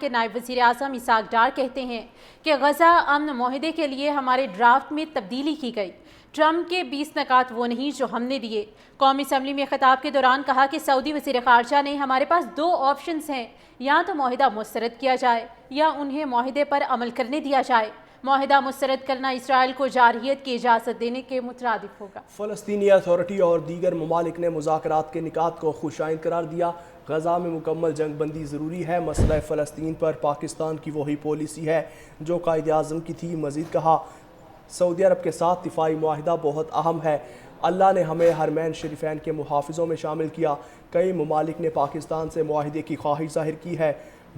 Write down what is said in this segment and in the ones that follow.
کے نائب وزیر اعظم اسحاق ڈار کہتے ہیں کہ غزہ امن معاہدے کے لیے ہمارے ڈرافٹ میں تبدیلی کی گئی۔ ٹرمپ کے 20 نکات وہ نہیں جو ہم نے دیے۔ قومی اسمبلی میں خطاب کے دوران کہا کہ سعودی وزیر خارجہ نے ہمارے پاس 2 آپشنز ہیں، یا تو معاہدہ مسترد کیا جائے یا انہیں معاہدے پر عمل کرنے دیا جائے۔ معاہدہ مسترد کرنا اسرائیل کو جارحیت کی اجازت دینے کے مترادف ہوگا۔ فلسطینی اتھارٹی اور دیگر ممالک نے مذاکرات کے نکات کو خوش آئند قرار دیا۔ غزہ میں مکمل جنگ بندی ضروری ہے، مسئلہ فلسطین پر پاکستان کی وہی پالیسی ہے جو قائد اعظم کی تھی۔ مزید کہا، سعودی عرب کے ساتھ دفاعی معاہدہ بہت اہم ہے۔ اللہ نے ہمیں حرمین شریفین کے محافظوں میں شامل کیا۔ کئی ممالک نے پاکستان سے معاہدے کی خواہش ظاہر کی ہے۔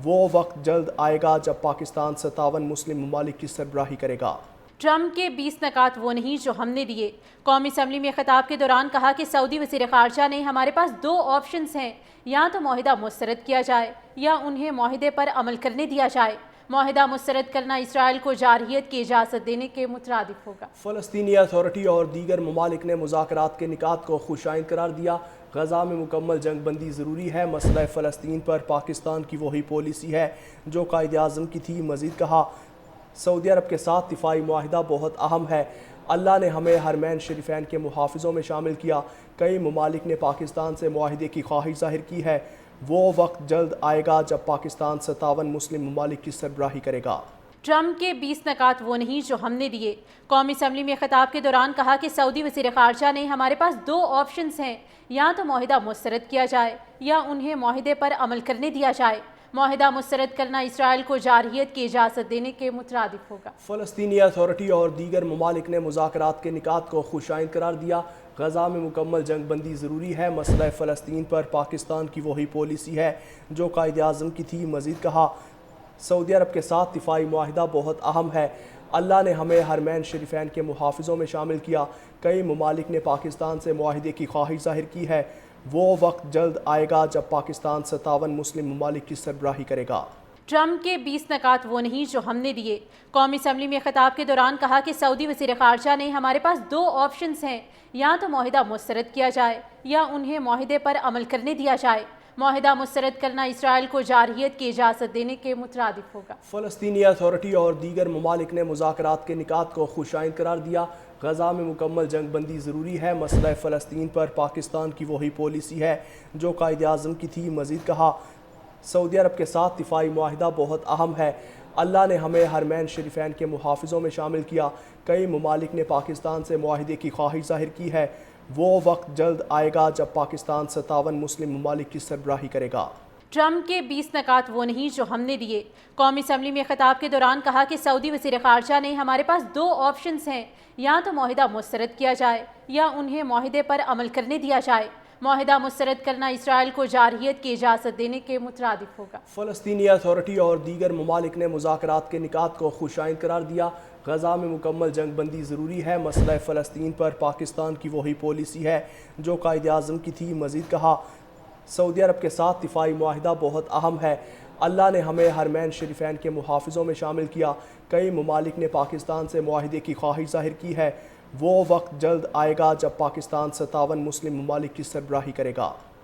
وہ وقت جلد آئے گا جب پاکستان 57 مسلم ممالک کی سربراہی کرے گا۔ ٹرمپ کے 20 نکات وہ نہیں جو ہم نے دیے۔ قومی اسمبلی میں خطاب کے دوران کہا کہ سعودی وزیر خارجہ نے ہمارے پاس 2 آپشنز ہیں، یا تو معاہدہ مسترد کیا جائے یا انہیں معاہدے پر عمل کرنے دیا جائے۔ معاہدہ مسترد کرنا اسرائیل کو جارحیت کی اجازت دینے کے مترادف ہوگا۔ فلسطینی اتھارٹی اور دیگر ممالک نے مذاکرات کے نکات کو خوش آئند قرار دیا۔ غزہ میں مکمل جنگ بندی ضروری ہے، مسئلہ فلسطین پر پاکستان کی وہی پالیسی ہے جو قائد اعظم کی تھی۔ مزید کہا، سعودی عرب کے ساتھ دفاعی معاہدہ بہت اہم ہے۔ اللہ نے ہمیں حرمین شریفین کے محافظوں میں شامل کیا۔ کئی ممالک نے پاکستان سے معاہدے کی خواہش ظاہر کی ہے۔ وہ وقت جلد آئے گا جب پاکستان 57 مسلم ممالک کی سربراہی کرے گا۔ ٹرمپ کے 20 نکات وہ نہیں جو ہم نے دیے۔ قومی اسمبلی میں خطاب کے دوران کہا کہ سعودی وزیر خارجہ نے ہمارے پاس 2 آپشنز ہیں، یا تو معاہدہ مسترد کیا جائے یا انہیں معاہدے پر عمل کرنے دیا جائے۔ معاہدہ مسترد کرنا اسرائیل کو جارحیت کی اجازت دینے کے مترادف ہوگا۔ فلسطینی اتھارٹی اور دیگر ممالک نے مذاکرات کے نکات کو خوش آئند قرار دیا۔ غزہ میں مکمل جنگ بندی ضروری ہے، مسئلہ فلسطین پر پاکستان کی وہی پالیسی ہے جو قائد اعظم کی تھی۔ مزید کہا، سعودی عرب کے ساتھ دفاعی معاہدہ بہت اہم ہے۔ اللہ نے ہمیں حرمین شریفین کے محافظوں میں شامل کیا۔ کئی ممالک نے پاکستان سے معاہدے کی خواہش ظاہر کی ہے۔ وہ وقت جلد آئے گا جب پاکستان 57 مسلم ممالک کی سربراہی کرے گا۔ ٹرمپ کے 20 نکات وہ نہیں جو ہم نے دیے۔ قومی اسمبلی میں خطاب کے دوران کہا کہ سعودی وزیر خارجہ نے ہمارے پاس 2 آپشنز ہیں، یا تو معاہدہ مسترد کیا جائے یا انہیں معاہدے پر عمل کرنے دیا جائے۔ معاہدہ مسترد کرنا اسرائیل کو جارحیت کی اجازت دینے کے مترادف ہوگا۔ فلسطینی اتھارٹی اور دیگر ممالک نے مذاکرات کے نکات کو خوش آئند قرار دیا۔ غزہ میں مکمل جنگ بندی ضروری ہے، مسئلہ فلسطین پر پاکستان کی وہی پالیسی ہے جو قائد اعظم کی تھی۔ مزید کہا، سعودی عرب کے ساتھ دفاعی معاہدہ بہت اہم ہے۔ اللہ نے ہمیں حرمین شریفین کے محافظوں میں شامل کیا۔ کئی ممالک نے پاکستان سے معاہدے کی خواہش ظاہر کی ہے۔ وہ وقت جلد آئے گا جب پاکستان 57 مسلم ممالک کی سربراہی کرے گا۔ ٹرمپ کے 20 نکات وہ نہیں جو ہم نے دیے۔ قومی اسمبلی میں خطاب کے دوران کہا کہ سعودی وزیر خارجہ نے ہمارے پاس 2 آپشنز ہیں، یا تو معاہدہ مسترد کیا جائے یا انہیں معاہدے پر عمل کرنے دیا جائے۔ معاہدہ مسترد کرنا اسرائیل کو جارحیت کی اجازت دینے کے مترادف ہوگا۔ فلسطینی اتھارٹی اور دیگر ممالک نے مذاکرات کے نکات کو خوش آئند قرار دیا۔ غزہ میں مکمل جنگ بندی ضروری ہے، مسئلہ فلسطین پر پاکستان کی وہی پالیسی ہے جو قائد اعظم کی تھی۔ مزید کہا، سعودی عرب کے ساتھ دفاعی معاہدہ بہت اہم ہے۔ اللہ نے ہمیں حرمین شریفین کے محافظوں میں شامل کیا۔ کئی ممالک نے پاکستان سے معاہدے کی خواہش ظاہر کی ہے۔ وہ وقت جلد آئے گا جب پاکستان 57 مسلم ممالک کی سربراہی کرے گا۔